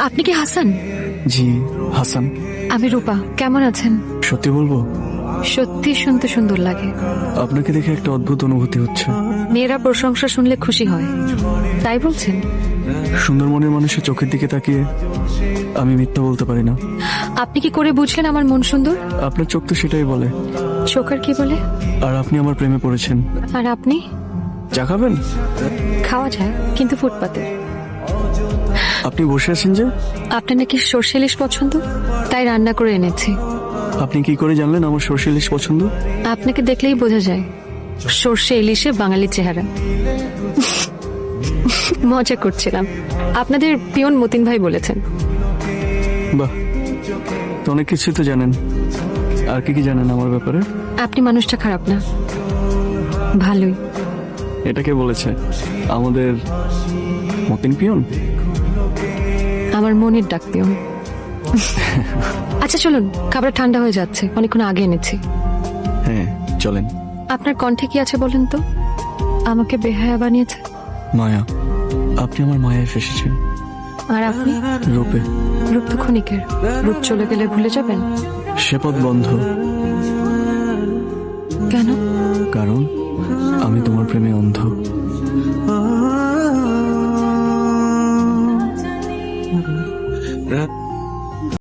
আপনি কি হাসান? জি হাসান। আমি রূপা। কেমন আছেন? সত্যি বলবো, সত্যি শুনতে সুন্দর লাগে। আপনাকে দেখে একটা অদ্ভুত অনুভূতি হচ্ছে। মেয়েরা প্রশংসা শুনলে খুশি হয়, তাই বলছেন? সুন্দর মনের মানুষের চোখের দিকে তাকিয়ে আমি মিথ্যা বলতে পারি না। আপনি কি করে বুঝলেন আমার মন সুন্দর? আপনার চোখ তো সেটাই বলে। চোখ আর কি বলে? আর আপনি আমার প্রেমে পড়েছেন। আর আপনি? চা খাবেন? খাওয়া যায়, কিন্তু ফুটপাতে। আপনি বসে আছেন যে? আপনার নাকি সর্ষে ইলিশ পছন্দ, তাই রান্না করে এনেছি। আপনি কি করে জানলেন আমার সর্ষে ইলিশ পছন্দ? আপনাকে দেখলেই বোঝা যায় সর্ষে ইলিশে বাঙালির চেহারা। মজা করছিলাম। আপনাদের পিয়ন মতিন ভাই বলেছেন। বাহ, তো অনেক কিছুই তো জানেন। আর কি কি জানেন আমার ব্যাপারে? আপনি মানুষটা খারাপ না, ভালোই। এটা কে বলেছে? আমাদের মতিন পিয়ন? আমার মনের ডাক পিয়ন। আচ্ছা চলুন, খাবার ঠান্ডা হয়ে যাচ্ছে, অনেকক্ষণ আগে এনেছি। হ্যাঁ চলেন। আপনার কণ্ঠে কি আছে বলেন তো? আমাকে বেহায়া বানিয়েছে। মায়া। আপনি আমার মায়ায় ফেসেছেন। আর আপনি? রূপে। রূপ তো ক্ষণিকের, রূপ চলে গেলে ভুলে যাবেন। সে পথ বন্ধ। কেন? কারণ আমি তোমার প্রেমে অন্ধ।